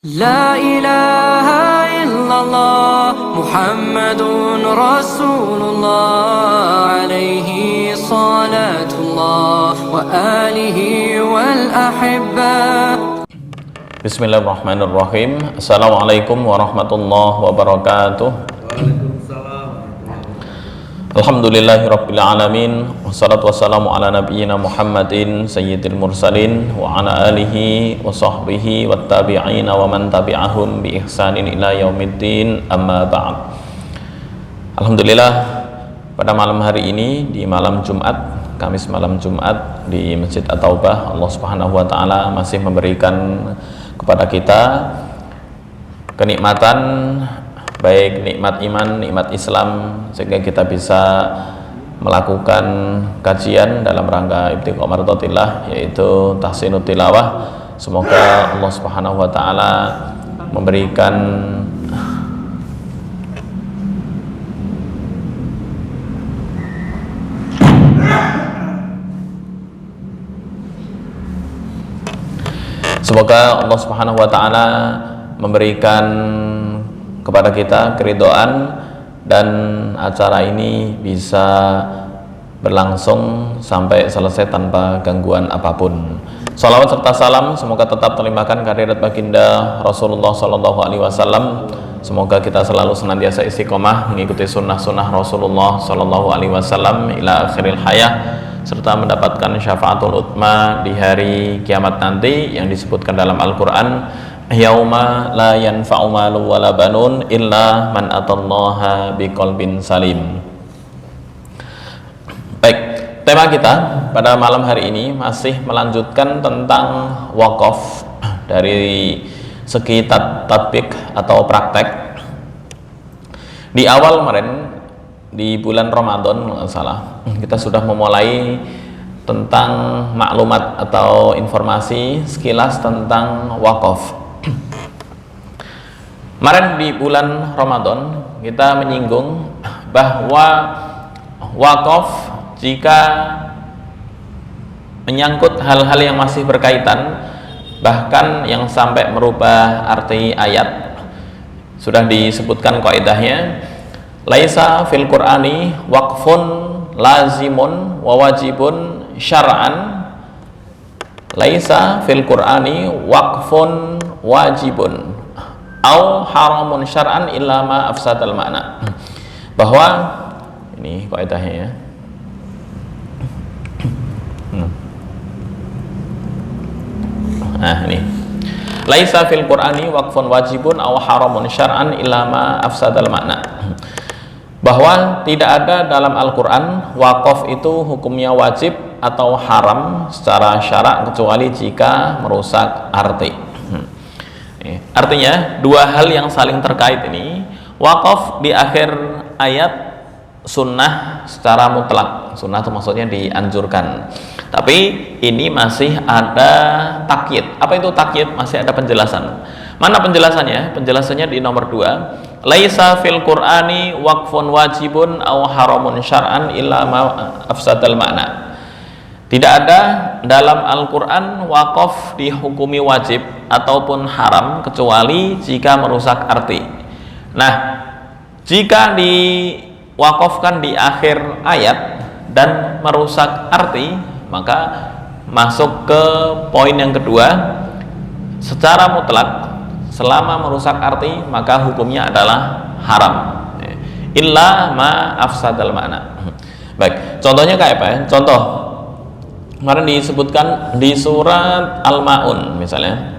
لا إله إلا الله محمد رسول الله عليه صلاة الله وآله والأحبة. Bismillahirrahmanirrahim. Assalamualaikum warahmatullahi wabarakatuh. Alhamdulillahirabbil alamin. Wassalatu wassalamu ala nabiyyina Muhammadin sayyidil mursalin wa ala alihi wa sahbihi wattabi'in wa man tabi'ahum bi ihsanin ila yaumiddin. Amma ba'd. Alhamdulillah, pada malam hari ini, di malam Jumat, Kamis malam Jumat di Masjid At-Taubah, Allah Subhanahu wa taala masih memberikan kepada kita kenikmatan, baik nikmat iman, nikmat Islam, sehingga kita bisa melakukan kajian dalam rangka ibtiqa mardhatillah, yaitu tahsinut tilawah. Semoga Allah Subhanahu wa taala memberikan memberikan kepada kita keridhaan dan acara ini bisa berlangsung sampai selesai tanpa gangguan apapun. Salawat serta salam semoga tetap terlimpahkan kehadirat baginda Rasulullah Sallallahu Alaihi Wasallam. Semoga kita selalu senantiasa istiqomah mengikuti sunnah-sunnah Rasulullah Sallallahu Alaihi Wasallam ila akhiril hayah, serta mendapatkan syafaatul utma di hari kiamat nanti yang disebutkan dalam Al-Quran, yauma la yanfa'u malu wala banun illa man atallaha biqalbin salim. Baik, tema kita pada malam hari ini masih melanjutkan tentang wakaf dari segi tatbik atau praktek. Di awal kemarin, di bulan Ramadan nggak salah, kita sudah memulai tentang maklumat atau informasi sekilas tentang wakaf. Kemarin di bulan Ramadan kita menyinggung bahwa wakaf jika menyangkut hal-hal yang masih berkaitan, bahkan yang sampai merubah arti ayat, sudah disebutkan kaidahnya, laisa fil Qur'ani waqfun lazimun wa wajibun syar'an, laisa fil Qur'ani waqfun wajibun au haramun syar'an illa ma afsadal makna. Bahwa ini kaidahnya ya. Nah, ini. Laisa fil Qur'ani waqfun wajibun au haramun syar'an illa ma afsadal makna. Bahwa tidak ada dalam Al-Qur'an wakaf itu hukumnya wajib atau haram secara syarak kecuali jika merusak arti. Artinya dua hal yang saling terkait ini. Wakaf di akhir ayat sunnah secara mutlak. Sunnah itu maksudnya dianjurkan. Tapi ini masih ada takyid. Apa itu takyid? Masih ada penjelasan. Mana penjelasannya? Penjelasannya di nomor 2. Laisa fil Qur'ani waqfun wajibun aw haramun syar'an illa ma afsadal makna. Tidak ada dalam Al-Quran wakaf dihukumi wajib ataupun haram kecuali jika merusak arti. Nah, jika diwakafkan di akhir ayat dan merusak arti, maka masuk ke poin yang kedua. Secara mutlak, selama merusak arti, maka hukumnya adalah haram. Illa ma afsadal makna. Baik, contohnya kayak apa ya? Contoh kemarin disebutkan di surat Al-Ma'un misalnya,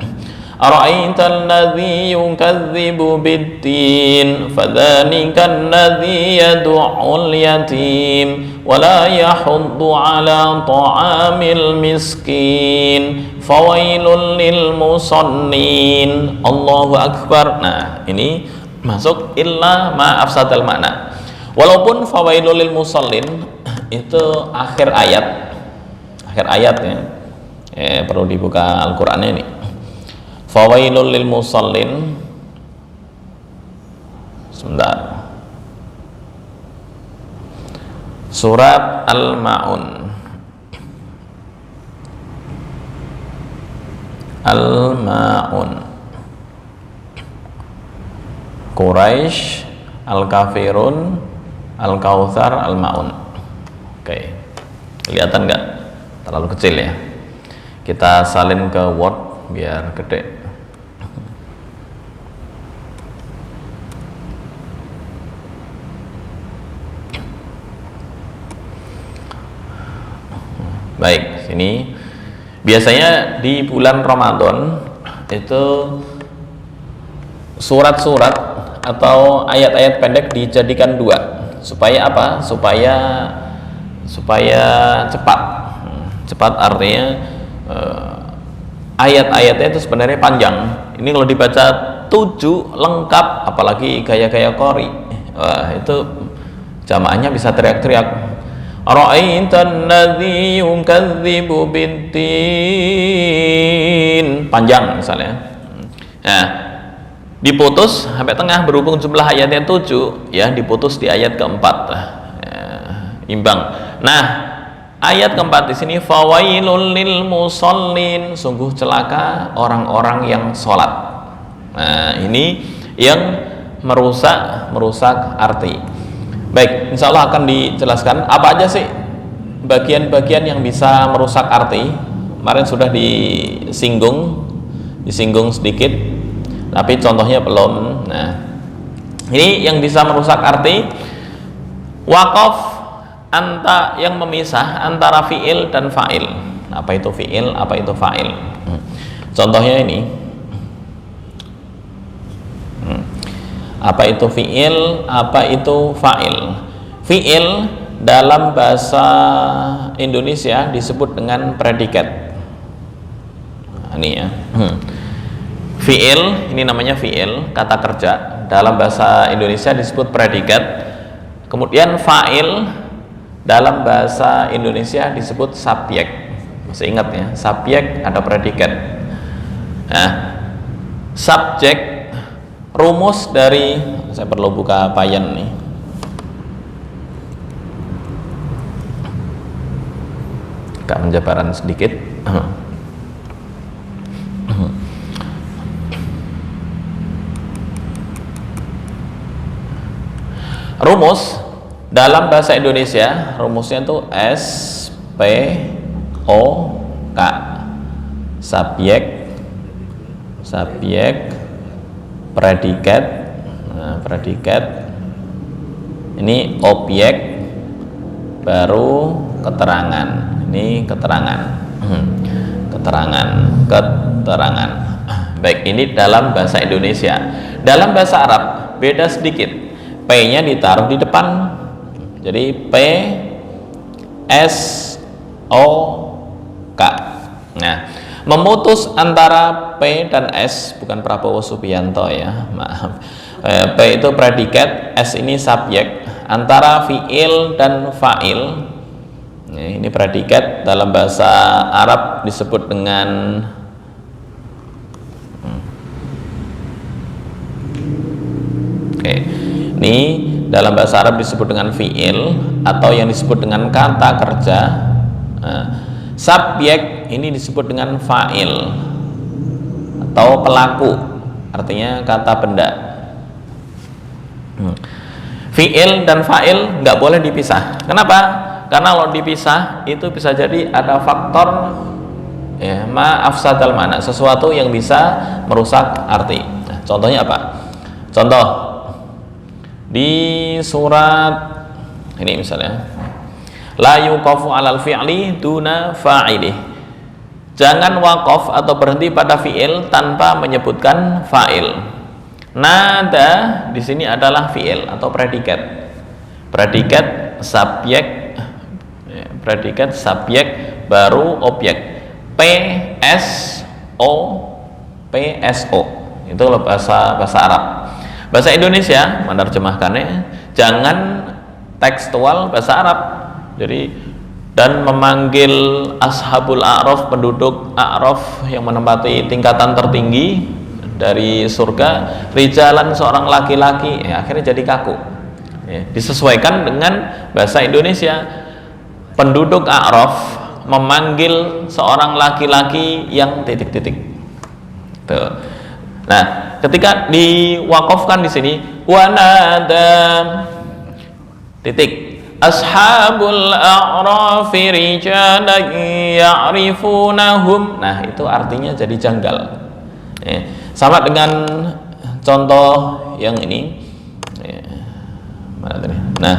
ara'aital ladzi yukadzibu bid-din fadzalikal ladzi yad'ul yatim wa la yahuddu 'ala ta'amil miskin fawailul lil musallin. Allahu akbar. Nah, ini masuk illa ma afsadal makna. Walaupun fawailul lil musallin itu akhir ayat ya. Perlu dibuka Al-Qur'annya ini. Fawailul lil musallin. Sebentar. Surat Al-Ma'un. Al-Ma'un. Quraisy, Al-Kafirun, Al-Kautsar, Al-Maun. Oke. Kelihatan nggak? Terlalu kecil ya. Kita salin ke Word biar gede. Baik, sini biasanya di bulan Ramadan itu surat-surat atau ayat-ayat pendek dijadikan dua. Supaya apa? Supaya cepat. Cepat artinya ayat-ayatnya itu sebenarnya panjang. Ini kalau dibaca 7 lengkap, apalagi gaya-gaya qori, itu jamaahnya bisa teriak-teriak. Ara'aitan ladzi yukadzibu biddin, panjang misalnya. Nah, diputus sampai tengah berhubung jumlah ayatnya 7, ya diputus di ayat keempat, imbang. Nah, ayat keempat di sini fawailul lil musallin, sungguh celaka orang-orang yang sholat. Nah, ini yang merusak arti. Baik, insya Allah akan dijelaskan apa aja sih bagian-bagian yang bisa merusak arti. Kemarin sudah disinggung sedikit, tapi contohnya belum. Nah, ini yang bisa merusak arti. Waqaf yang memisah antara fiil dan fa'il. Apa itu fiil, apa itu fa'il? Contohnya ini. Apa itu fiil, apa itu fa'il? Fiil dalam bahasa Indonesia disebut dengan predikat. Nah, ini ya. Fiil, ini namanya fiil, kata kerja. Dalam bahasa Indonesia disebut predikat. Kemudian fa'il dalam bahasa Indonesia disebut subjek. Masih ingat ya, subjek ada predikat. Nah, subjek, rumus dari, saya perlu buka payan nih. Agak menjabaran sedikit. Rumus dalam bahasa Indonesia, rumusnya itu SPOK. Subjek, predikat, predikat, ini objek, baru keterangan, ini keterangan. Baik, ini dalam bahasa Indonesia. Dalam bahasa Arab beda sedikit, P-nya ditaruh di depan, jadi P S O K. Nah, memutus antara P dan S, bukan Prabowo Subianto ya, maaf. P itu predikat, S ini subjek. Antara fiil dan fa'il, ini predikat dalam bahasa Arab disebut dengan ini dalam bahasa Arab disebut dengan fiil atau yang disebut dengan kata kerja. Subjek ini disebut dengan fa'il atau pelaku, artinya kata benda. Fi'il dan fa'il nggak boleh dipisah. Kenapa? Karena kalau dipisah itu bisa jadi ada faktor ya, ma'afsadal mana, sesuatu yang bisa merusak arti. Nah, contohnya apa? Contoh di surat ini misalnya, la yuqafu alal fi'li duna fa'ilih. Jangan wakaf atau berhenti pada fi'il tanpa menyebutkan fa'il. Nada di sini adalah fi'il atau predikat. Predikat subjek baru objek. PSO itu bahasa Arab. Bahasa Indonesia menerjemahkannya jangan tekstual bahasa Arab. Jadi dan memanggil ashabul a'raf, penduduk a'raf yang menempati tingkatan tertinggi dari surga, rijalan, seorang laki-laki, ya, akhirnya jadi kaku ya, disesuaikan dengan bahasa Indonesia. Penduduk a'raf memanggil seorang laki-laki yang titik-titik tuh. Nah, ketika diwakafkan di sini wanada titik ashabul a'rafi rijalan ya'rifunahum, nah itu artinya jadi janggal. Sama dengan contoh yang ini. Mana tadi? Nah,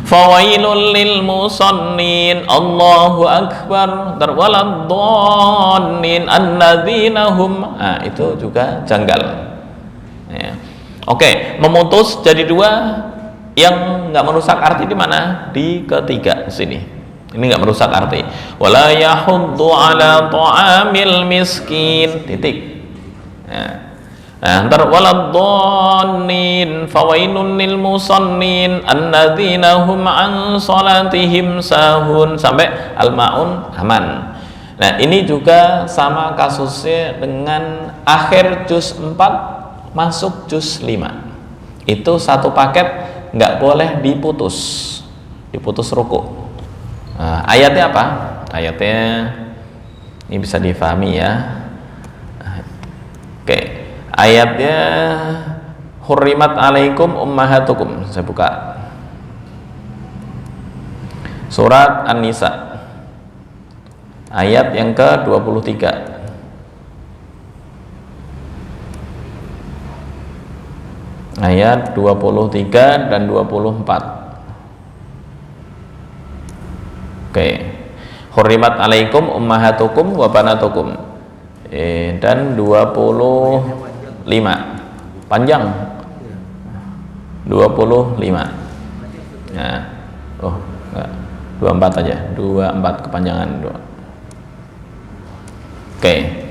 fawailul lil musallin Allahu akbar waladhdallin alladzina hum, nah itu juga janggal. Oke, memutus jadi dua, yang nggak merusak arti di mana? Di ketiga sini. Ini nggak merusak arti. Wala yahuddu ala ta'amil miskin titik. Nah, ntar waladhdallin fawailun lil musallin alladzina hum an salatihim sahun sampai al-maun aman. Nah, ini juga sama kasusnya dengan akhir juz 4 masuk juz 5. Itu satu paket, nggak boleh diputus ruku. Nah, ayatnya apa? Ayatnya ini bisa difahami ya. Oke, ayatnya hurrimat alaikum ummahatukum. Saya buka surat An-Nisa ayat yang ke-23. Ayat 23 dan 24. Oke. Hurrimat alaikum ummahatukum wa banatukum. Dan 25. Panjang. 25. Nah. Oh, enggak. 24 aja. 24 kepanjangan 2. Oke.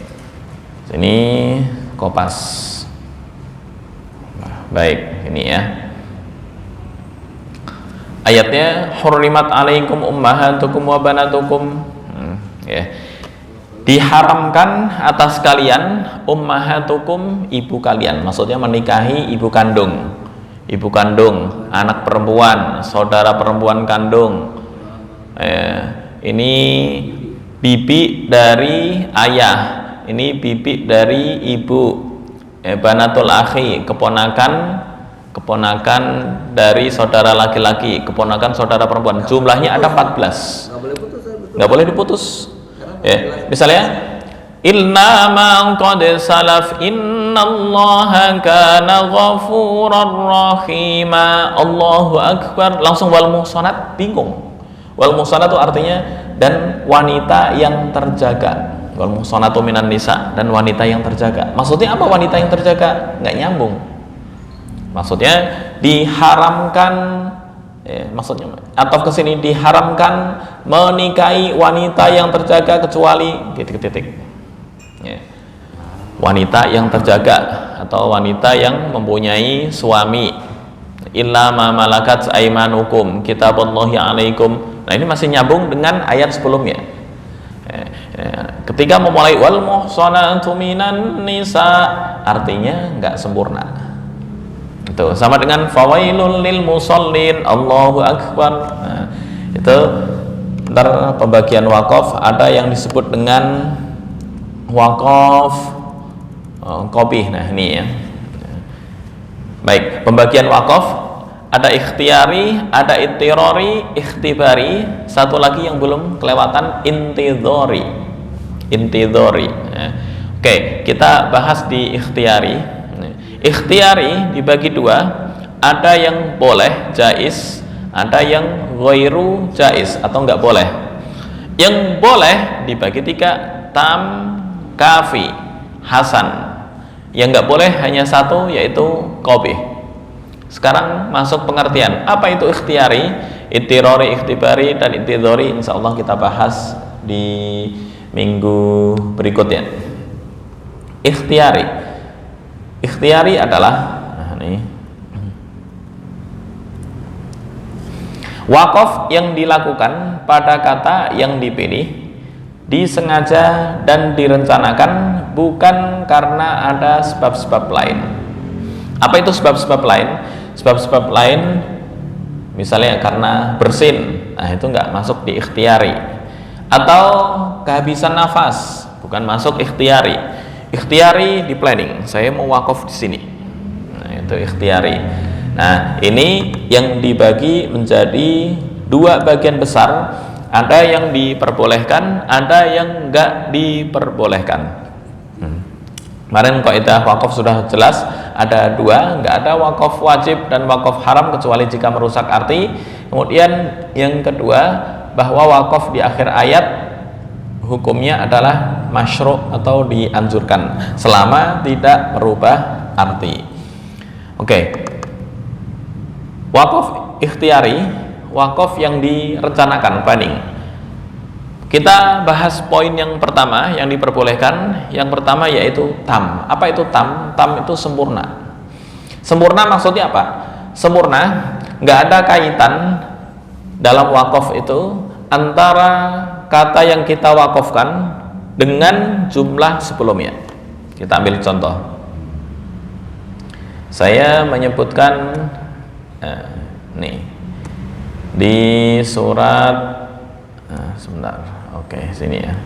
Sini kopas. Baik, ini ya. Ayatnya hurrimat alaikum ummahatukum wa banatukum. Ya. Diharamkan atas kalian ummahatukum, ibu kalian. Maksudnya menikahi ibu kandung. Ibu kandung, anak perempuan, saudara perempuan kandung. Ini bibi dari ayah. Ini bibi dari ibu. Banatul akhi, keponakan dari saudara laki-laki, keponakan saudara perempuan. Jumlahnya ada 14. Nggak boleh diputus. Ya, misalnya inna ma qad salaf innallaha kana ghafurar rahima Allahu akbar, langsung wal muhsanat, bingung. Wal muhsanat itu artinya dan wanita yang terjaga. Wal muhsanatu minan nisa, dan wanita yang terjaga. Maksudnya apa wanita yang terjaga? Nggak nyambung. Maksudnya diharamkan, maksudnya atau kesini diharamkan menikahi wanita yang terjaga kecuali titik-titik. Wanita yang terjaga atau wanita yang mempunyai suami. Illa ma malakat aimanukum kitaballahi alaikum. Nah, ini masih nyambung dengan ayat sebelumnya. Ketika memulai wal muhsanatu minan nisa, artinya nggak sempurna. Itu sama dengan fawailul lil musallin Allahu akbar. Nah, itu ntar pembagian wakaf ada yang disebut dengan wakaf kopih. Nah, ini ya. Baik, pembagian wakaf ada ikhtiari, ada ittirari, ikhtibari, satu lagi yang belum kelewatan intidhari. Oke, kita bahas di ikhtiari. Ikhtiari dibagi dua, ada yang boleh jaiz, ada yang ghairu jaiz atau enggak boleh. Yang boleh dibagi tiga, tam, kafi, hasan. Yang enggak boleh hanya satu, yaitu qabih. Sekarang masuk pengertian apa itu ikhtiari, ittirari, ikhtibari, dan intidhari. Insyaallah kita bahas di minggu berikutnya. Ikhtiari adalah wakaf yang dilakukan pada kata yang dipilih, disengaja dan direncanakan bukan karena ada sebab-sebab lain. Apa itu sebab-sebab lain? Sebab-sebab lain misalnya karena bersin, nah itu nggak masuk di ikhtiari. Atau kehabisan nafas, bukan masuk ikhtiari. Ikhtiari di planning, saya mau wakaf di sini. Nah, itu ikhtiari. Nah, ini yang dibagi menjadi dua bagian besar. Ada yang diperbolehkan, ada yang enggak diperbolehkan. Kemarin kaidah wakaf sudah jelas, ada dua, enggak ada wakaf wajib dan wakaf haram kecuali jika merusak arti. Kemudian yang kedua, bahwa wakaf di akhir ayat hukumnya adalah masyru' atau dianjurkan selama tidak merubah arti. Oke. Wakaf ikhtiari, wakaf yang direncanakan, planning. Kita bahas poin yang pertama yang diperbolehkan. Yang pertama yaitu tam. Apa itu tam? Tam itu sempurna. Sempurna maksudnya apa? Sempurna, nggak ada kaitan dalam wakaf itu antara kata yang kita wakafkan dengan jumlah sebelumnya. Kita ambil contoh. Saya menyebutkan nih di surat sebentar. Oke, sini ya.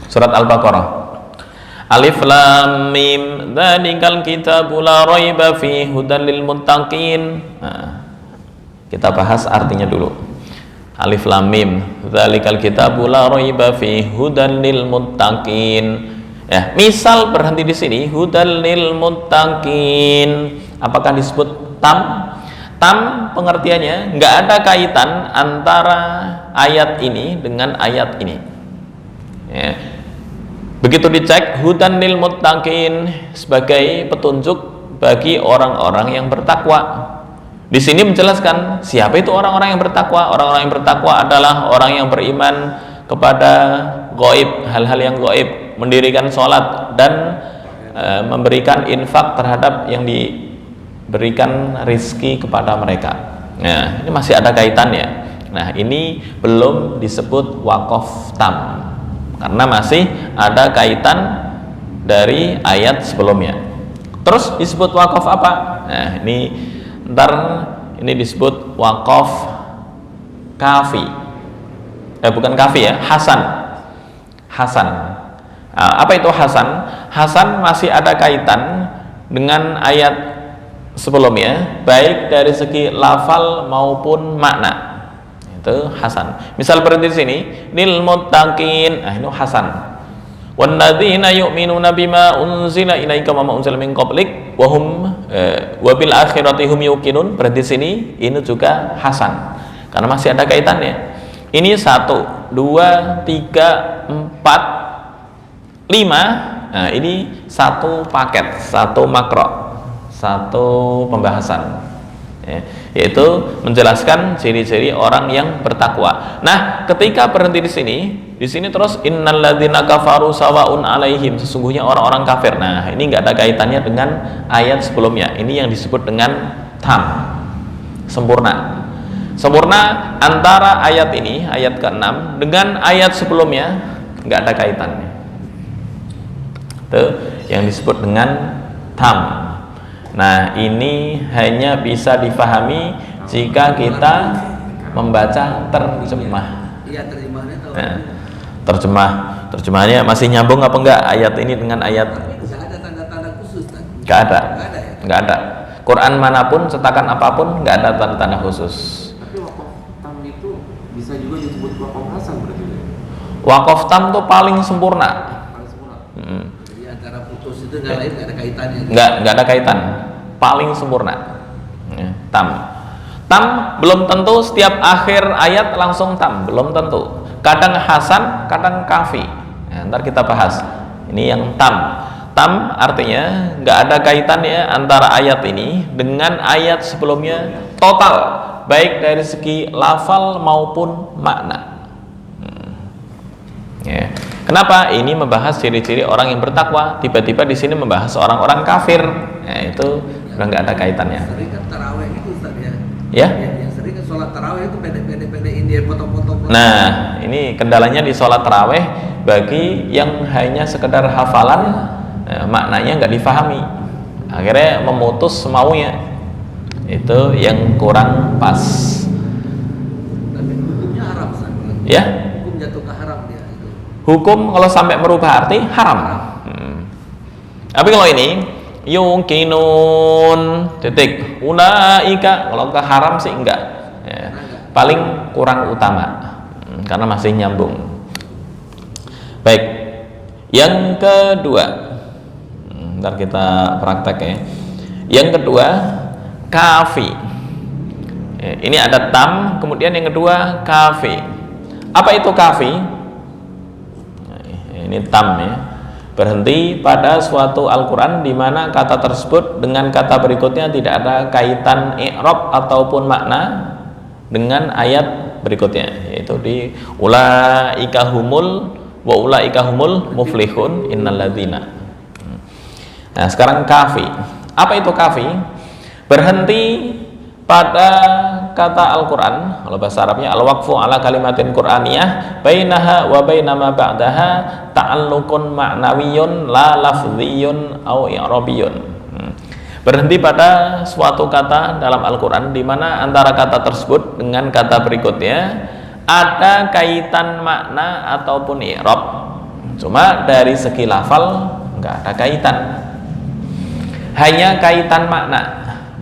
Surat Al-Baqarah. Alif lam mim dzalikal kitabu la raiba fihi hudal lil muttaqin. Nah, kita bahas artinya dulu. Alif lam mim dzalikal kitabu la raiba fihi hudal lil muttaqin. Ya, misal berhenti di sini hudal lil muttaqin. Apakah disebut tam? Tam pengertiannya nggak ada kaitan antara ayat ini dengan ayat ini. Ya. Begitu dicek hudan lil muttaqin sebagai petunjuk bagi orang-orang yang bertakwa. Di sini menjelaskan siapa itu orang-orang yang bertakwa. Orang-orang yang bertakwa adalah orang yang beriman kepada gaib, hal-hal yang gaib, mendirikan sholat dan memberikan infak terhadap yang diberikan rizki kepada mereka. Nah, ini masih ada kaitannya. Nah, ini belum disebut wakaf tam karena masih ada kaitan dari ayat sebelumnya. Terus disebut wakaf apa? Nah, ini disebut wakaf kafi. Bukan kafi ya, hasan. Hasan. Apa itu hasan? Hasan masih ada kaitan dengan ayat sebelumnya, baik dari segi lafal maupun makna. Itu hasan. Misal berhenti di sini, lil muttaqin. Ini hasan. Walladzina yu'minuna bima unzila ilaika wa ma unzila min qablik wa hum wa bil akhirati hum yuqinun. Berhenti di sini, ini juga hasan. Karena masih ada kaitannya. Ini 1, 2, 3, 4, 5. Nah, ini satu paket, satu makro, satu pembahasan, ya, yaitu menjelaskan ciri-ciri orang yang bertakwa. Nah, ketika berhenti di sini terus innalladzina kafaru sawaun alaihim, sesungguhnya orang-orang kafir. Nah, ini nggak ada kaitannya dengan ayat sebelumnya. Ini yang disebut dengan tam, sempurna. Sempurna antara ayat ini, ayat ke-6 dengan ayat sebelumnya nggak ada kaitannya. Itu yang disebut dengan tam. Nah, ini hanya bisa difahami jika kita membaca terjemah. Iya, terjemahnya tahu. Nah, terjemahnya masih nyambung apa enggak ayat ini dengan ayat? Enggak ada tanda-tanda khusus kan? Enggak ada. Enggak ada. Quran manapun, cetakan apapun enggak ada tanda-tanda khusus. Tapi wakaf tam itu bisa juga disebut wakaf hasan berarti. Wakaf tam itu paling sempurna. Paling sempurna. Jadi antara putus itu enggak lain enggak ada kaitannya. Enggak ada kaitan. Paling sempurna. Tam. Tam belum tentu setiap akhir ayat langsung tam, belum tentu. Kadang hasan, kadang kafi. Nah, ntar kita bahas. Ini yang tam. Tam artinya nggak ada kaitannya antara ayat ini dengan ayat sebelumnya total, baik dari segi lafal maupun makna. Ya. Kenapa? Ini membahas ciri-ciri orang yang bertakwa. Tiba-tiba di sini membahas orang-orang kafir. Ya, itu udah nggak ada kaitannya. Sering kan taraweh itu Ustaz ya. Ya? Yang sering kan sholat taraweh itu pendek-pendekin dia potong-potong. Nah, ini kendalanya di sholat taraweh bagi yang hanya sekedar hafalan, maknanya nggak difahami, akhirnya memutus semaunya. Itu yang kurang pas. Tapi hukumnya haram Ustaz. Ya? Hukum jatuh ke haram dia itu. Hukum kalau sampai merubah arti haram. Tapi kalau ini yuqinun titik ulaika, kalau ke haram sih enggak ya, paling kurang utama karena masih nyambung. Baik, yang kedua, ntar kita praktek ya. Yang kedua kafi. Ini ada tam, kemudian yang kedua kafi. Apa itu kafi? Ini tam ya. Berhenti pada suatu Al-Quran di mana kata tersebut dengan kata berikutnya tidak ada kaitan i'rab ataupun makna dengan ayat berikutnya, yaitu di ulaika humul wa ulaika humul muflihun innalladzina. Nah, sekarang kafi. Apa itu kafi? Berhenti pada kata Al-Quran, kalau bahasa Arabnya al-waqfu ala kalimatin Qur'aniyah bainaha wa bainama ba'daha ta'alluqun ma'nawiyun la lafziyun au i'rabiyun. Berhenti pada suatu kata dalam Al-Quran di mana antara kata tersebut dengan kata berikutnya ada kaitan makna ataupun i'rab, cuma dari segi lafal nggak ada kaitan, hanya kaitan makna,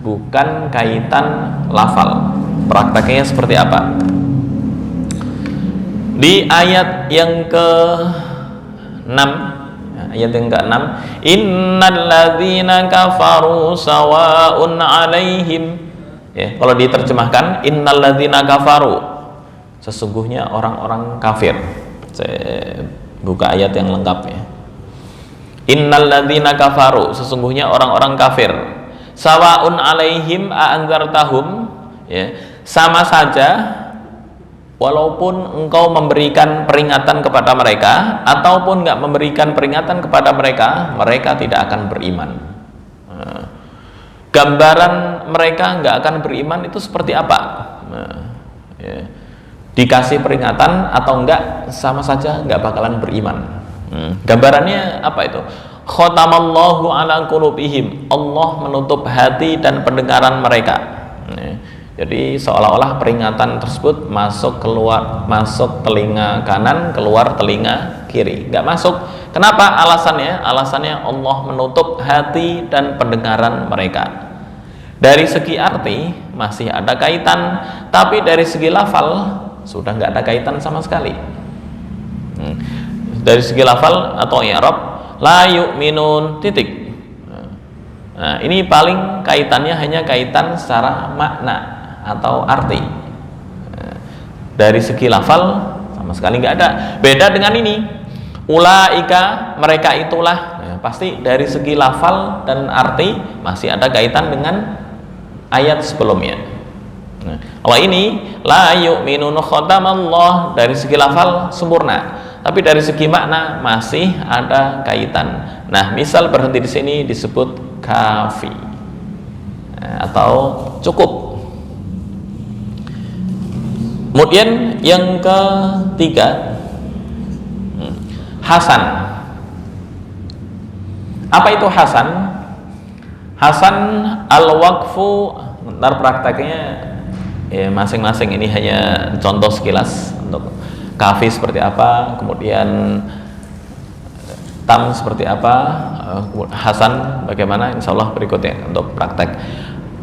bukan kaitan lafal. Prakteknya seperti apa? Di ayat yang ke-6, ayat yang ke-6, innalladzina kafaru sawa'un 'alaihim. Ya, kalau diterjemahkan innalladzina kafaru, sesungguhnya orang-orang kafir. Saya buka ayat yang lengkap ya. Innalladzina kafaru, sesungguhnya orang-orang kafir. Sawa'un 'alaihim a'anzartahum, ya, sama saja walaupun engkau memberikan peringatan kepada mereka ataupun nggak memberikan peringatan kepada mereka, mereka tidak akan beriman. Gambaran mereka nggak akan beriman itu seperti apa? Ya, dikasih peringatan atau enggak, sama saja nggak bakalan beriman. Gambarannya apa itu? Khatamallahu ala qulubihim, Allah menutup hati dan pendengaran mereka. Jadi seolah-olah peringatan tersebut masuk telinga kanan, keluar telinga kiri, nggak masuk. Kenapa? Alasannya Allah menutup hati dan pendengaran mereka. Dari segi arti masih ada kaitan, tapi dari segi lafal sudah nggak ada kaitan sama sekali. Dari segi lafal atau i'rab, la yu'minun titik. Nah, ini paling kaitannya hanya kaitan secara makna atau arti. Dari segi lafal sama sekali nggak ada. Beda dengan ini, ulaika, mereka itulah, pasti dari segi lafal dan arti masih ada kaitan dengan ayat sebelumnya. Kalau ini la yu'minun khatamallah, dari segi lafal sempurna, tapi dari segi makna masih ada kaitan. Nah, misal berhenti di sini disebut kafi atau cukup. Kemudian yang ketiga, hasan. Apa itu hasan? Hasan al-waqfu, ntar prakteknya ya masing-masing, ini hanya contoh sekilas untuk kafi seperti apa, kemudian tam seperti apa, hasan bagaimana, insya Allah berikutnya untuk praktek.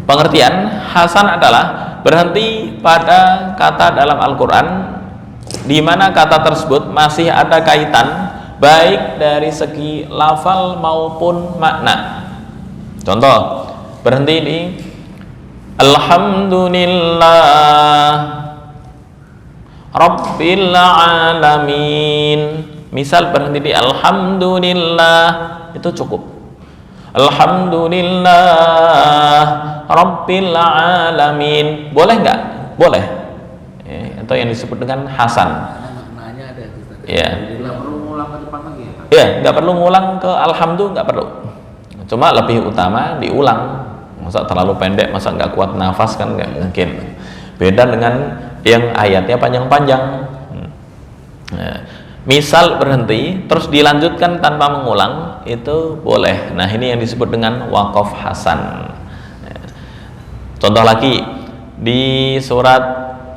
Pengertian hasan adalah berhenti pada kata dalam Al-Quran di mana kata tersebut masih ada kaitan baik dari segi lafal maupun makna. Contoh, berhenti di Alhamdulillah Rabbil Alamin. Misal berhenti di Alhamdulillah, itu cukup. Alhamdulillah Rabbil Alamin. Boleh nggak? Boleh. Atau yang disebut dengan hasan. Maknanya ada itu. Ya. Nggak perlu ngulang ke depan lagi ya? Ya, nggak perlu ngulang ke alhamdulillah, nggak perlu. Cuma lebih utama diulang. Masa terlalu pendek, masa nggak kuat nafas kan nggak mungkin. Beda dengan yang ayatnya panjang-panjang. Misal berhenti terus dilanjutkan tanpa mengulang, itu boleh. Nah, ini yang disebut dengan waqaf hasan. Contoh lagi di surat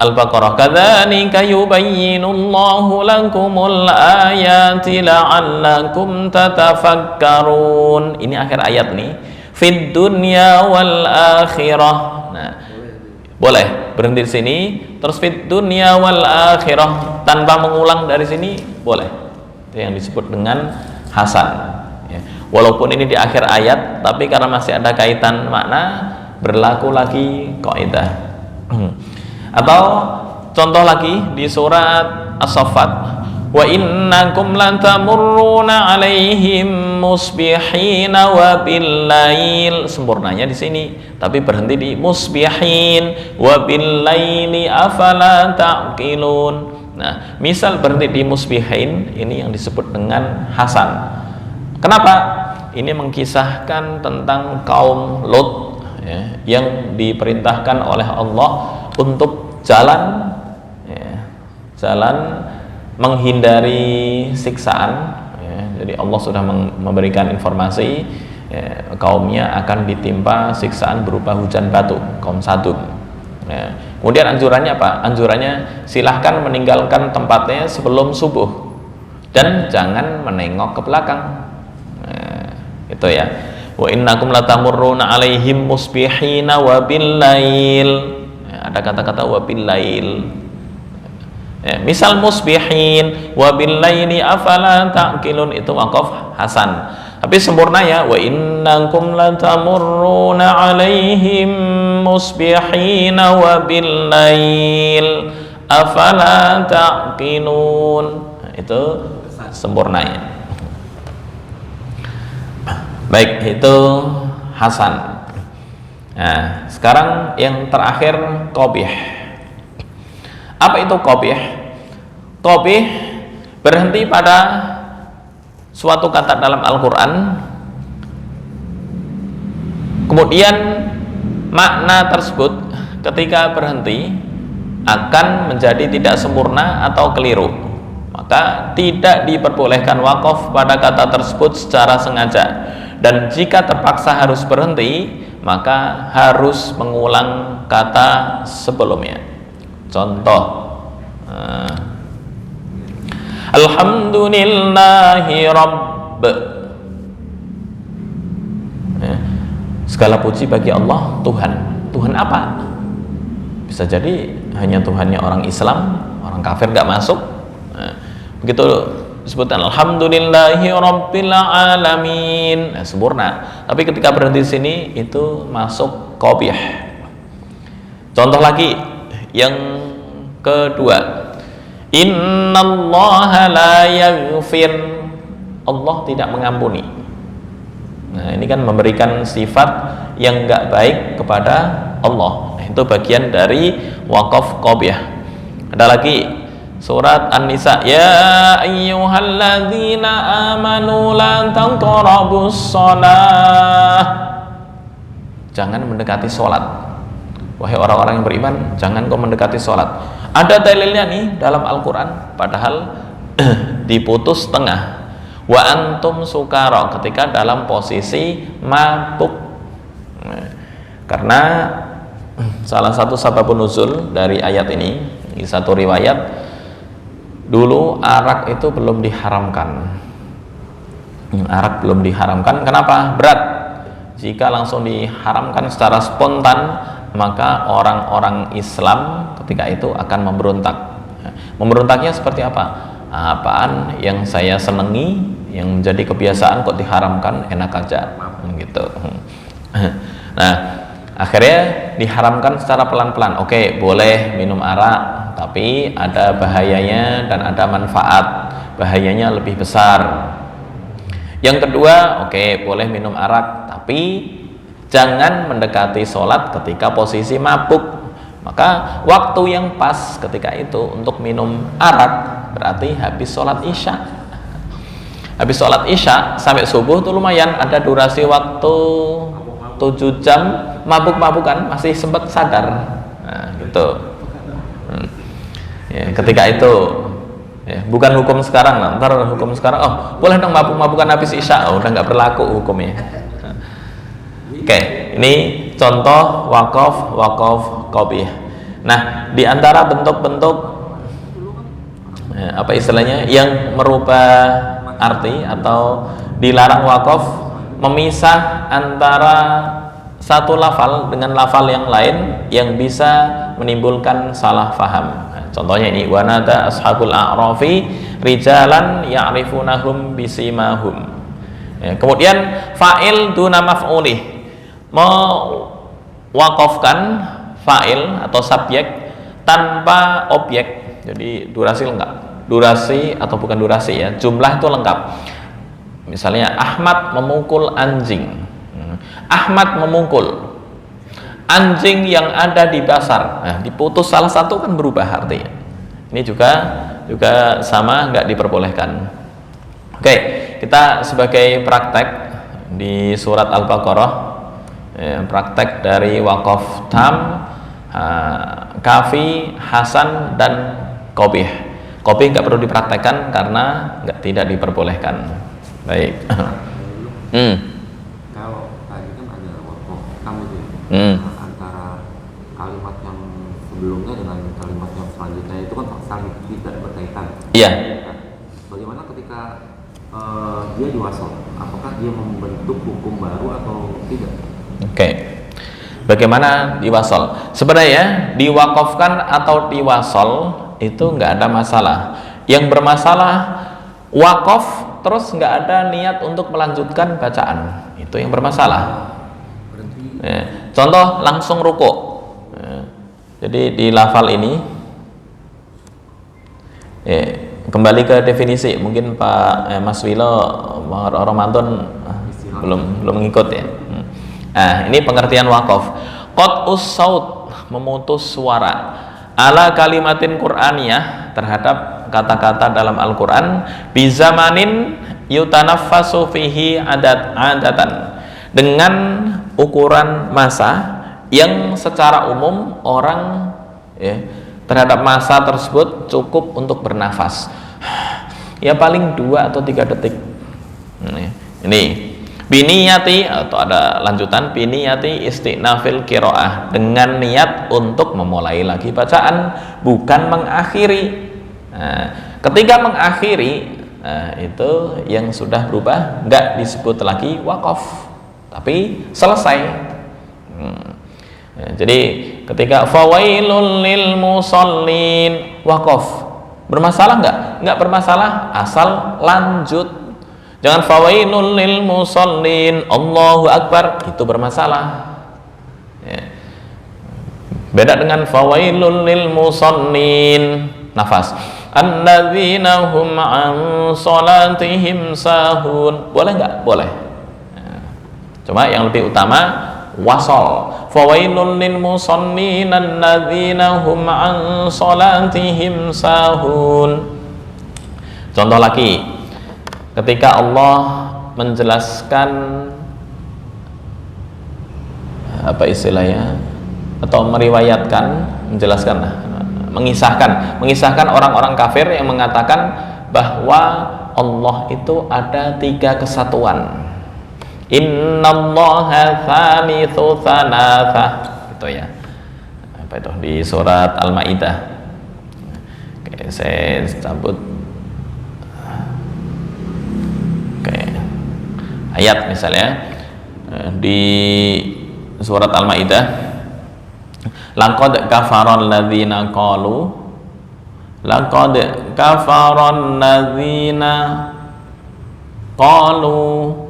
Al-Baqarah, kadzalika yubayyinullahu lakumul ayati la'allakum tatafakkarun. Ini akhir ayat nih. Fid dunya wal akhirah. Nah, boleh berhenti di sini, terus fid dunya wal akhirah tanpa mengulang dari sini boleh. Itu yang disebut dengan hasan. Ya. Walaupun ini di akhir ayat, tapi karena masih ada kaitan makna, berlaku lagi kaidah. Atau contoh lagi di surat As-Saffat, wa innakum lantamurruna alaihim musbihina wa billail. Sempurnanya di sini, tapi berhenti di musbihin wa billaili afala ta'qilun. Nah, misal berhenti di musbihin, ini yang disebut dengan hasan. Kenapa? Ini mengkisahkan tentang kaum Lut, ya, yang diperintahkan oleh Allah untuk jalan menghindari siksaan, ya. Jadi Allah sudah memberikan informasi, ya, kaumnya akan ditimpa siksaan berupa hujan batu, kaum Sadum, ya. Kemudian anjurannya apa? Anjurannya silahkan meninggalkan tempatnya sebelum subuh dan jangan menengok ke belakang, itu ya. Wa innakum latamurruna alaihim musbihina wa billail. Ada kata-kata wa billail. Ya, misal musbihin wa billaili afala ta'qilun, itu waqaf hasan. Tapi sempurna ya, wa innakum latamurruna alaihim musbihina wa billail afala ta'qilun. Nah, itu sempurnanya. Baik, itu hasan. Nah, sekarang yang terakhir qabih. Apa itu qabih? Qabih berhenti pada suatu kata dalam Al-Quran, kemudian makna tersebut ketika berhenti akan menjadi tidak sempurna atau keliru, maka tidak diperbolehkan wakaf pada kata tersebut secara sengaja. Dan jika terpaksa harus berhenti, maka harus mengulang kata sebelumnya. Contoh, alhamdulillahi rabb. Segala puji bagi Allah, Tuhan. Tuhan apa? Bisa jadi hanya Tuhannya orang Islam, orang kafir nggak masuk. Begitu disebutkan alhamdulillahi rabbil alamin, sempurna. Tapi ketika berhenti di sini itu masuk qabih. Contoh lagi yang kedua, innallaha la yaghfir, Allah tidak mengampuni. Nah, ini kan memberikan sifat yang enggak baik kepada Allah. Nah, itu bagian dari waqaf qabih. Ada lagi surat An-Nisa, ya ayyuhalladzina amanu la taqrabus shalah. Jangan mendekati salat. Wahai orang-orang yang beriman, jangan kau mendekati salat. Ada dalilnya nih dalam Al-Qur'an, padahal diputus tengah. Wa antum sukara, ketika dalam posisi mabuk. Karena salah satu sababun nuzul dari ayat ini, satu riwayat, dulu arak itu belum diharamkan. Arak belum diharamkan. Kenapa? Berat. Jika langsung diharamkan secara spontan, maka orang-orang Islam ketika itu akan memberontak. Memberontaknya seperti apa? Apaan yang saya senangi, yang menjadi kebiasaan kok diharamkan, enak aja, gitu. Nah, akhirnya diharamkan secara pelan-pelan. Oke, boleh minum arak, tapi ada bahayanya dan ada manfaat. Bahayanya lebih besar. Yang kedua, oke, boleh minum arak, tapi jangan mendekati sholat ketika posisi mabuk. Maka waktu yang pas ketika itu untuk minum arak berarti habis sholat isya. Habis sholat isya sampai subuh tuh lumayan, ada durasi waktu 7 jam mabuk-mabukan, masih sempat sadar. Nah, gitu. Ya, ketika itu ya, bukan hukum sekarang lah. Ntar hukum sekarang, oh boleh dong mabuk-mabukan habis isya, oh, udah nggak berlaku hukumnya. Oke, ini contoh waqaf qabih. Nah, di antara bentuk-bentuk apa istilahnya yang merubah arti atau dilarang wakaf, memisah antara satu lafal dengan lafal yang lain yang bisa menimbulkan salah faham. Nah, contohnya ini, wanada ashabul a'rafi rijalan ya'rifunahum bisimahum. Ya, kemudian fa'il duna maf'ulih, mewakafkan fa'il atau subjek tanpa objek. Jadi durasi lengkap, durasi atau bukan durasi ya, jumlah itu lengkap. Misalnya Ahmad memukul anjing. Ahmad memukul anjing yang ada di pasar. Nah, diputus salah satu kan berubah artinya. Ini juga sama, nggak diperbolehkan. Oke, kita sebagai praktek di surat Al-Baqarah, praktek dari wakaf tam, kafi, hasan, dan qobih. Qobih nggak perlu dipraktekkan karena tidak diperbolehkan. Baik. Kalau tadi kan ada wakaf tam itu antara kalimat yang sebelumnya dengan kalimat yang selanjutnya itu kan saling tidak berkaitan. Iya. Bagaimana ketika dia diwasal? Apakah dia membentuk hukum baru atau tidak? Oke. Bagaimana diwasal? Sebenarnya diwakafkan atau diwasal itu nggak ada masalah. Yang bermasalah wakaf terus nggak ada niat untuk melanjutkan bacaan, itu yang bermasalah. Contoh langsung ruku. Jadi di lafal ini, kembali ke definisi, mungkin Pak Mas Wilo Ramadan belum ngikut ya. Nah, ini pengertian wakaf. Qat'us saut, memutus suara, ala kalimatin Qur'aniyah, terhadap kata-kata dalam Al-Quran, bizamanin yutanaffasu fihi adatan, dengan ukuran masa yang secara umum orang terhadap masa tersebut cukup untuk bernafas, ya paling 2 atau 3 detik. Ini biniyati, atau ada lanjutan, biniyati istinafil qiraah, dengan niat untuk memulai lagi bacaan, bukan mengakhiri. Nah, ketika mengakhiri, itu yang sudah berubah, nggak disebut lagi wakaf, tapi selesai. Jadi ketika fawailul lil musallin, wakaf bermasalah nggak? Nggak bermasalah asal lanjut. Jangan fawailul lil musallin Allahu akbar, itu bermasalah. Beda dengan fawailul lil musallin nafas, alladzina hum an salatihim sahun, boleh nggak? Boleh. Cuma yang lebih utama wasol, fawailul lil musallin alladzina hum an salatihim sahun. Contoh lagi, ketika Allah menjelaskan apa istilahnya, atau meriwayatkan, mengisahkan orang-orang kafir yang mengatakan bahwa Allah itu ada 3 kesatuan. Innallaha tsalitsu tsalatsah, itu ya. Apa itu di surat Al-Maidah. Oke, saya cabut. Oke. Ayat misalnya di surat Al-Maidah, laqad kafaral ladzina qalu, laqad kafaral ladzina qalu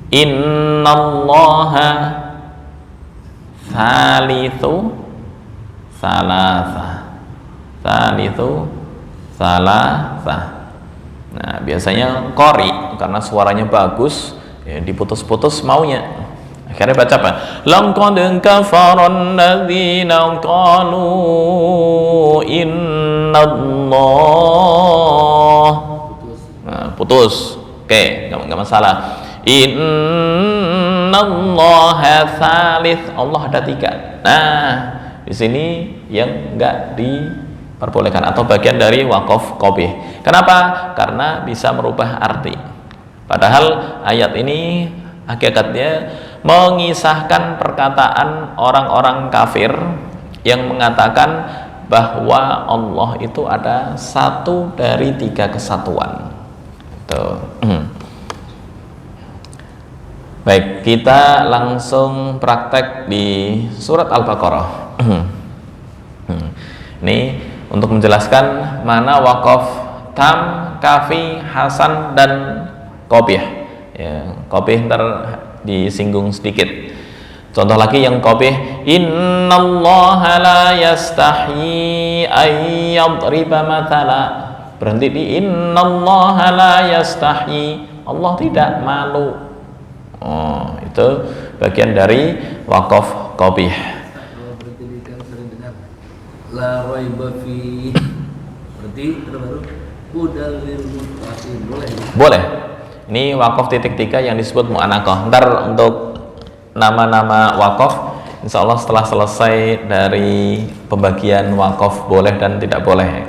innallaha tsalitsu tsalatsah. Nah, biasanya qori karena suaranya bagus, ya diputus-putus maunya. Akhirnya baca apa? Laqad kafaral ladzina qalu innallah. Nah, putus. Oke, enggak masalah. Innallaha tsalits, Allah ada 3. Nah, di sini yang enggak diperbolehkan atau bagian dari wakaf qobih. Kenapa? Karena bisa merubah arti. Padahal ayat ini hakikatnya mengisahkan perkataan orang-orang kafir yang mengatakan bahwa Allah itu ada satu dari 3 kesatuan. Tuh. Baik, kita langsung praktek di surat Al-Baqarah. Ini untuk menjelaskan mana waqaf tam, kafi, hasan, dan qabih. Ya, qabih ntar disinggung sedikit. Contoh lagi yang qabih, innallaha la yastahyi ay yadriba mathala. Berhenti di innallaha la yastahyi. Allah tidak malu. Oh, itu bagian dari waqaf qabih. Kalau berarti kan sering dengar la raiba fi. Berarti terbaru hudal lil muttaqin. Boleh. Boleh. Ini waqaf titik 3 yang disebut mu'anaqah. Ntar untuk nama-nama waqaf insya Allah setelah selesai dari pembagian waqaf boleh dan tidak boleh.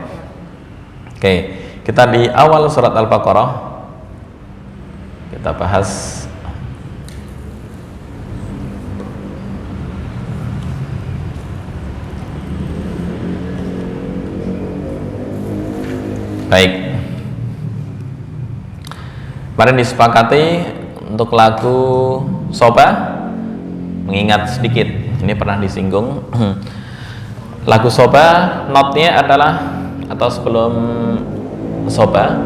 Oke, kita di awal surat Al-Baqarah kita bahas baik. Kemarin disepakati untuk lagu Soba, mengingat sedikit, ini pernah disinggung. Lagu Soba, notnya adalah, atau sebelum Soba,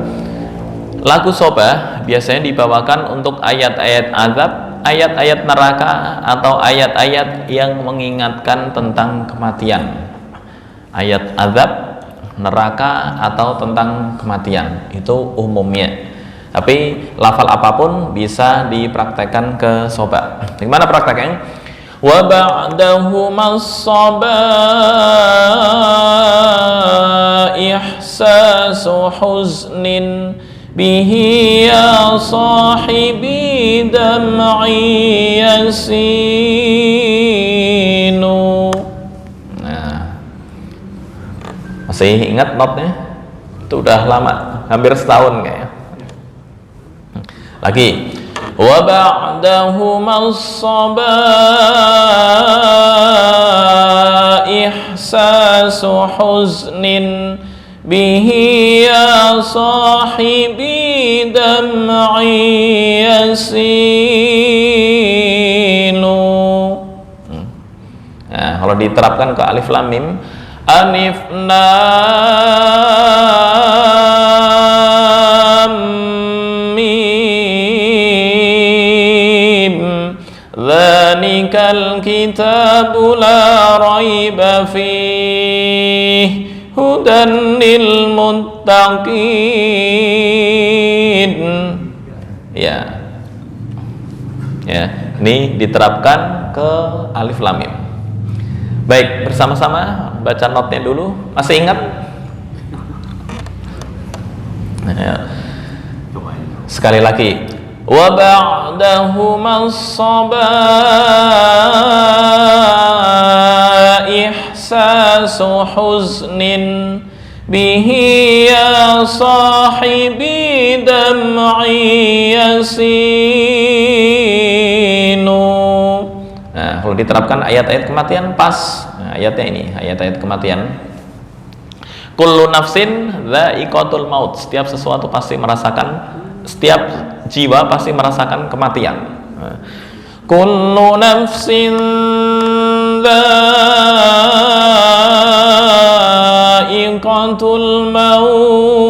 lagu Soba biasanya dibawakan untuk ayat-ayat azab, ayat-ayat neraka, atau ayat-ayat yang mengingatkan tentang kematian. Ayat azab, neraka, atau tentang kematian, itu umumnya. Tapi lafal apapun bisa dipraktekkan ke Soba. Gimana prakteknya? Wa ba'dahu as-saba ihsasu huznin bihi ya sahibi dam'i yasinu. Nah, masih ingat notnya? Itu udah lama, hampir setahun kayaknya. Lagi, wa ba'dahu as-saba ihsasu huznin bihi ya sahibi dam'i yasinu. Nah, kalau diterapkan ke alif lam mim, alif lam dzalikal kitabu la raiba fihi hudan lil muttaqin. Ya. Ya, ini diterapkan ke alif lam mim. Baik, bersama-sama baca notnya dulu. Masih ingat? Ya. Sekali lagi. Wa ba'dahu as-saba ihsasu huznin bihi ya sahibi dam'i yasinu. Nah, kalau diterapkan ayat-ayat kematian pas. Nah, ayatnya ini, ayat-ayat kematian. Kullu nafsin dha'iqatul maut. Setiap sesuatu pasti merasakan, setiap jiwa pasti merasakan kematian. Kullu nafsin dha'iqatul maut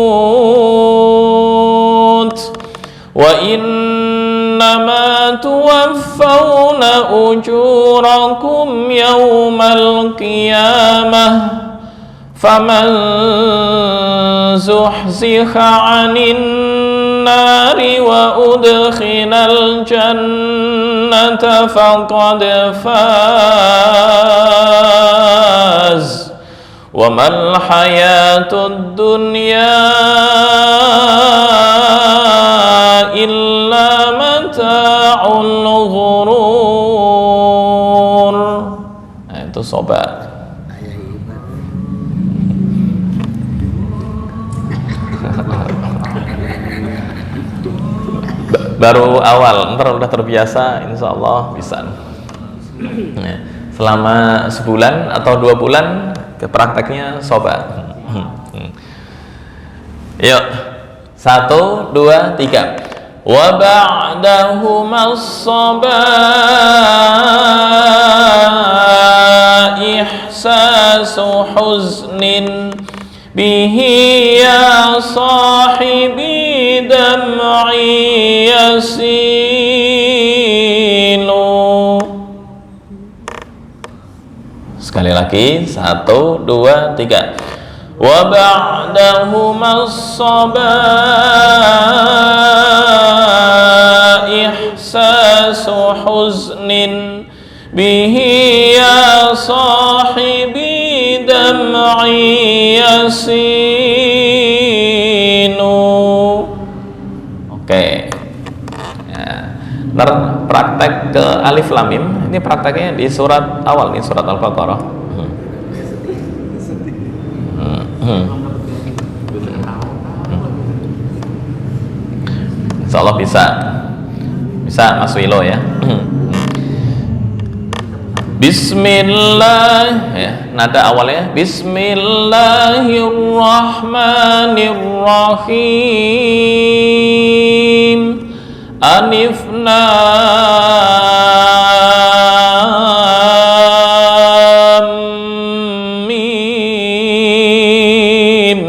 wa innama tuwaffawna ujurakum yawmal qiyamah faman zuhziha 'anil nari wa udkhinal jannata faqad faz wa mal hayatud dunya illa mata'ul ghurur. Nah, itu sobat. Baru awal, ntar udah terbiasa, insya Allah bisa. Nah, selama sebulan atau 2 bulan ke prakteknya coba. Yuk, 1, 2, 3. Wa ba'dahuma as-sabah ihsasu huznin bihi ya sahibi dam'i yasilu. Sekali lagi, 1, 2, 3. Wa ba'dahuma as-sabah ihsasu huznin bihi ya sahibi dam'i yasinu. Oke. Ya. Ntar praktek ke alif lam mim. Ini prakteknya di surat awal nih, surat Al-Baqarah. Insya Allah bisa Mas Wilo ya. Bismillah ya, nada awalnya Bismillahirrahmanirrahim. Alif lam mim.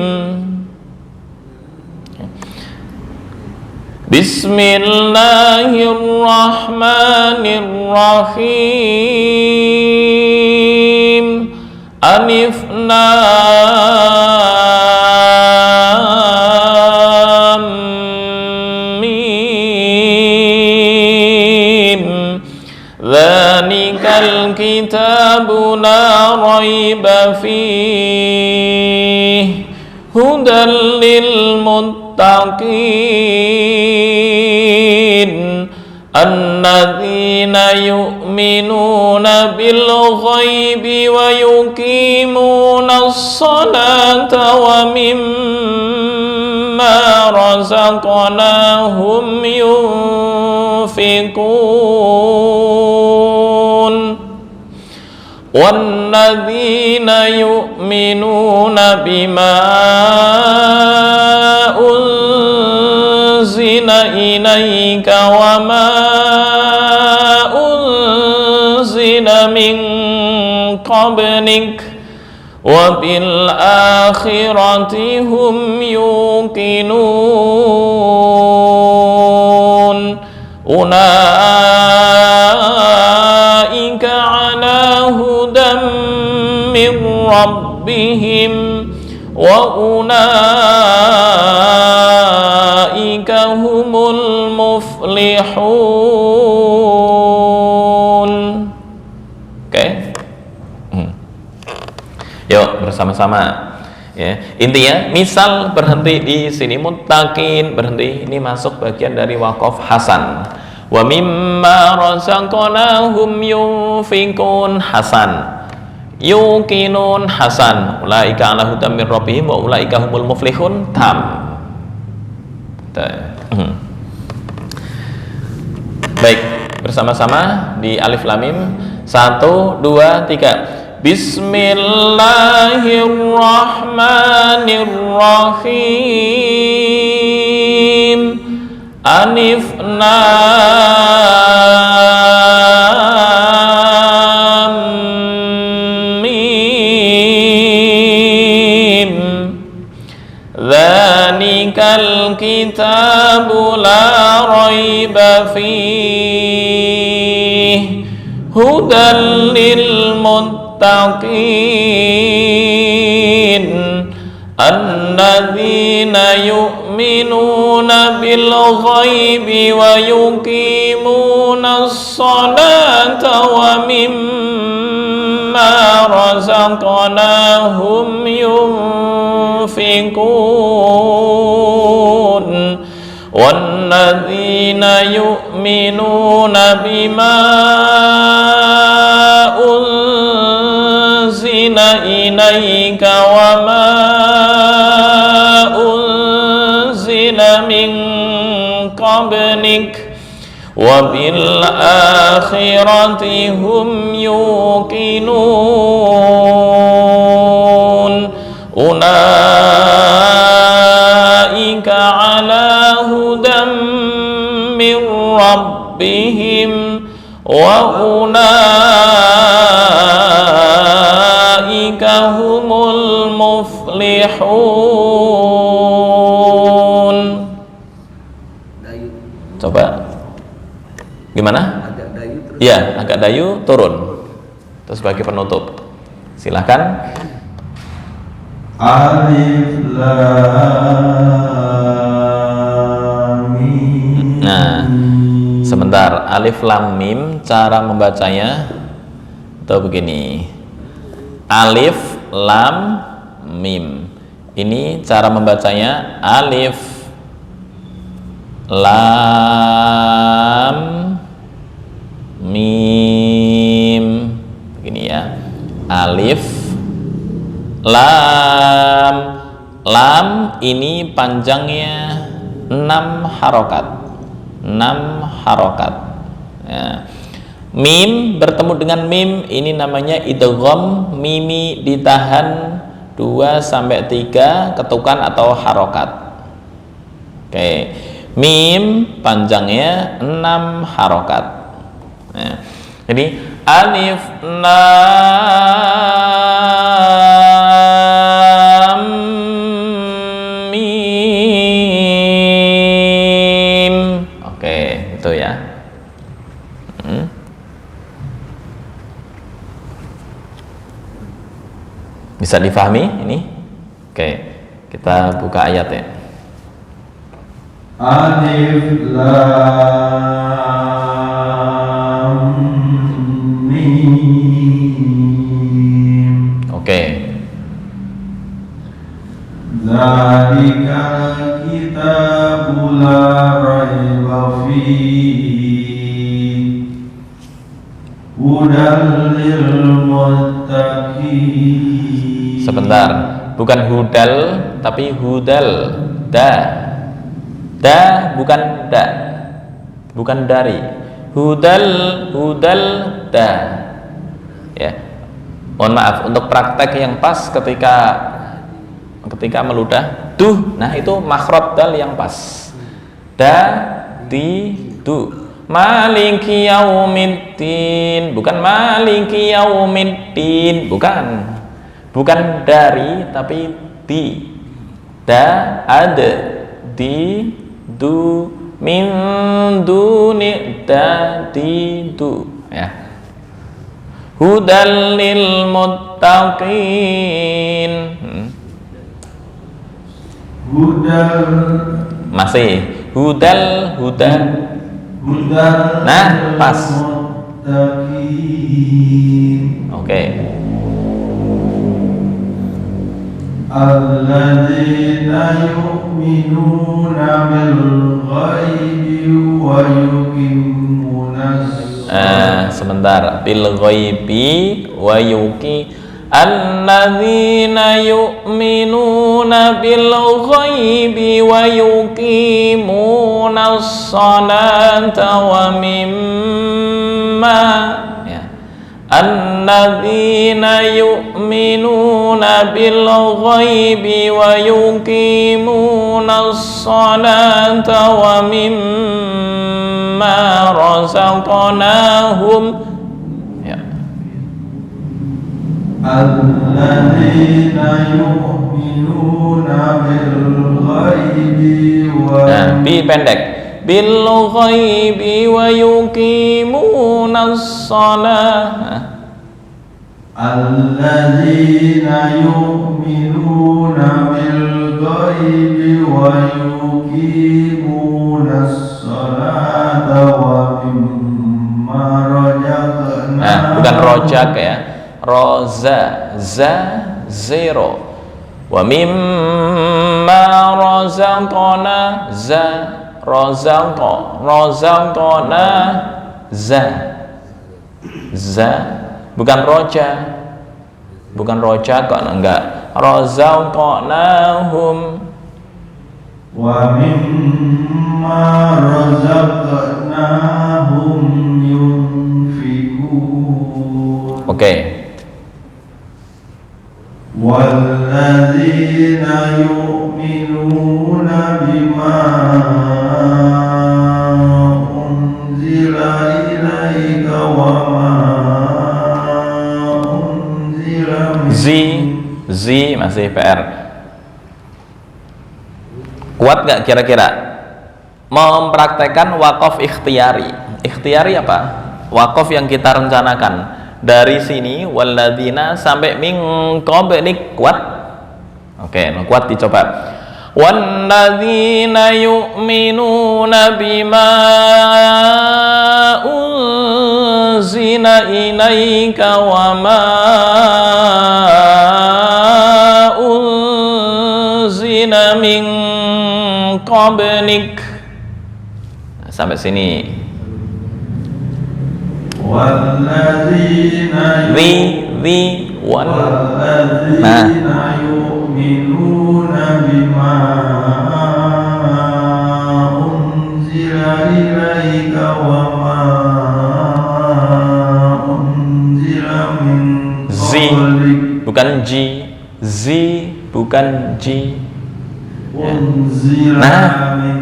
Bismillahirrahmanirrahim. Alif lam mim. Dzalikal kitabu la raiba fihi hudal lil muttaqin alladzina yu'minuna bil ghaibi wa yuqimuna as-salata wa mimma razaqnahum yunfiqun walladzina yu'minuna bima unzila ilaika wa ma unzila min qablik wa bil akhirati hum yuqinun. Ulaika ala hudam min rabbihim wa ulaika humul muflihun. Oke. Yuk bersama-sama ya. Intinya misal berhenti di sini, muttaqin berhenti, ini masuk bagian dari waqaf hasan. Wa mimma razaqnahum yunfiqun hasan. Yuqinun hasan. Ulaika ala hudam min rabbihim wa ulaika humul muflihun tam. Baik, bersama-sama di alif lam mim. 1, 2, 3. Bismillahirrahmanirrahim. Alif lam mim. Dzalikal kitabu la raiba fihi hudal lil muttaqin alladzina yu'minuna bil ghaibi wa yuqimuna as-salata wa mimma razaqnahum yunfiqun walladzina yu'minuna bima unzila ilaika wa ma unzila min qablik wa bil akhirati hum yuqinun ulaika ala hudam min rabbihim wa ulaika humul muflihun. Coba gimana? Agak dayu terus. Iya, agak dayu turun. Terus sebagai penutup. Silahkan. Alif Lam Mim. Nah, sebentar. Alif Lam Mim cara membacanya itu begini. Alif Lam Mim. Ini cara membacanya alif Lam Mim. Begini ya. Alif Lam. Lam ini panjangnya 6 harokat. 6 harokat ya. Mim bertemu dengan mim ini namanya idgham mimi ditahan 2-3 ketukan atau harokat. Oke. Mim panjangnya 6 harokat ya. Jadi alif lam mim. Oke, itu ya. Bisa difahami ini? Oke, kita buka ayat ya. Alif Lam Mim. Oke. Zalikal kitabu la raiba fihi hudal lil muttaqin. Sebentar, bukan hudal tapi hudal. Da bukan da. Bukan dari. Hudal da. Ya. Mohon maaf untuk praktek yang pas ketika meludah nah itu makhraj dal yang pas. Da di du. Maliki yaumiddin, bukan maliki yaumiddin, bukan dari tapi di. Da ada di du min duni da di du ya. Hudal lil muttaqin. Hudal Masih hudal. hudal Nah, pas. muttaqin. Oke. Alladzina yu'minuna bil ghaibi wa yuqimunas Sebentar. Bil ghaibi wa yuqi. Alladzina yu'minuna bil ghaibi wa yuqimunas salata wa mimma ya. Alladzina yu'minuna bil ghaibi wa yuqimunas salata wa mimma razaqnahum ya. Alladzina yu'minuna bil ghaibi wa Bi pendek. Bil ghaibi wa yuqimunas shalah. Alladzina yu'minuna bil ghaibi wa yuqimunas salata wa mimma razaqnahum. Bukan rojak ya. Roza za zero. Wa mimma razaqna za rozaqna za bukan roja kok enggak. Rozaqnahum wa mimma razaqnahum Oke. Walladzina yu'minuna bima unzila ilaika wa ma unzila Zi masih PR. Kuat gak kira-kira mempraktekkan wakaf ikhtiyari? Ikhtiyari apa? Wakaf yang kita rencanakan. Dari sini walladzina sampai min qablik, kuat? Oke, kuat dicoba. Walladzina yu'minuna bima unzila ilaika wa ma unzila min qablik. Sampai sini. Walladzina yu'minuna bima unzila ilaika wa ma unzila min qablik. Bukan ji, bukan ji. Unzila min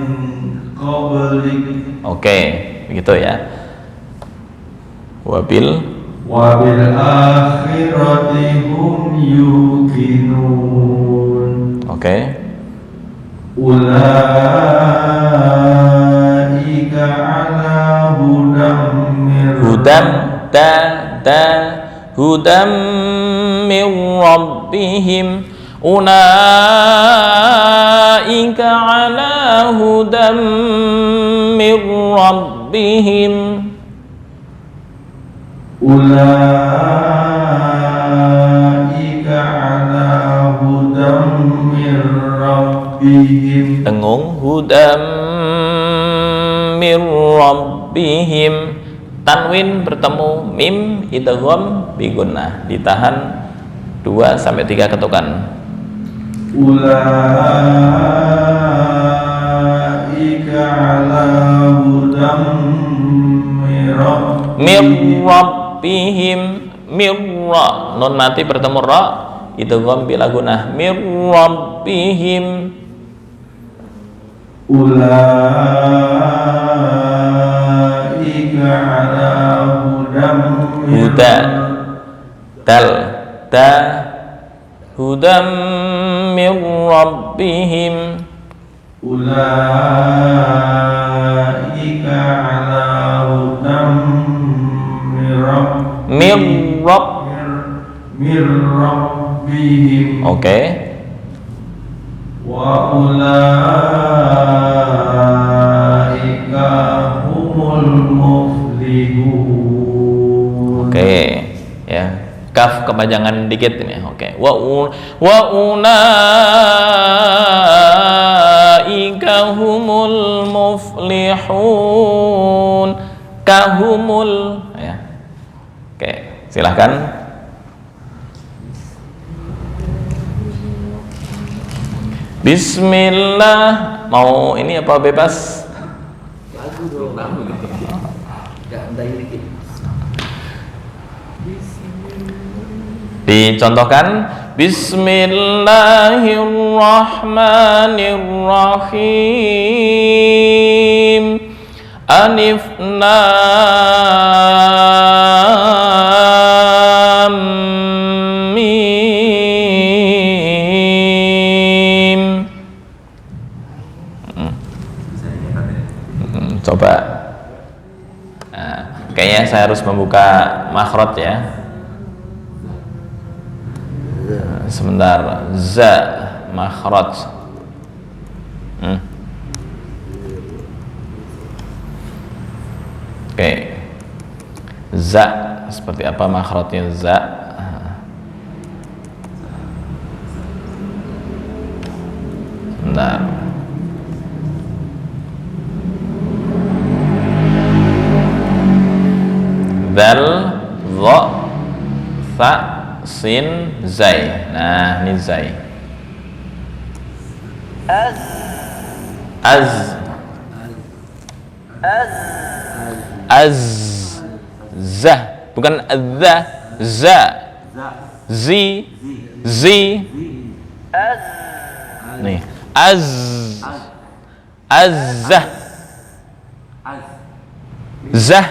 qablik. Oke, begitu ya. Wabil akhirati hum yuqinun. Oke. Ulaika ala hudam min rabbihim. Ulaika ala hudam min rabbihim. Ulaika ala hudam mir rabbihim. Dengung hudam mir rabbihim. Tanwin bertemu mim idgham bi gunnah, ditahan 2 sampai 3 ketukan. Ulaika ala hudam mir rabbihim. Mirra, nun mati bertemu ra, idgham bila gunah. Mir rabbihim. Ulaika ala hudam hudam mir rabbihim. Ulaika ala hudam mir rabbihim. Oke. Wa ulaika humul muflihun. Oke, ya. Kaf kepanjangan dikit ini. Oke. Wa ulaika humul muflihun. Kahumul, ya. Oke, silahkan. Bismillah. Mau ini apa bebas? Lagu dong. Enggak dikit. Dicontohkan. Bismillahirrahmanirrahim. Alif lam mim. Coba. Nah, kayaknya saya harus membuka makhraj ya. Sebentar, za makhraj. Oke. Za seperti apa makhrajnya za? Sebentar. Dal, dha, fa, sin, zai. Nah, ini zai. Az, zah, bukan adza. za, za, zi, zi, zi. zi, Nih, az, azzah, az, zah.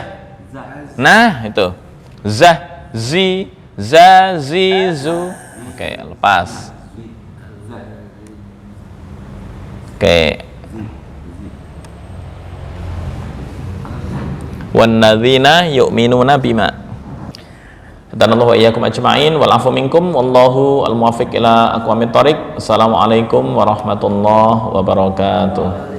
za, Nah, itu. Zah, zi, za, zi, zu. Oke, lepas. zi, za, Oke. zi, zi. Wannadzina yu'minuna bima. Hadanallahu wa iyyakum ajma'in wal afu minkum wallahu al muwaffiq ila aqwamit thoriq. Assalamualaikum warahmatullahi wabarakatuh.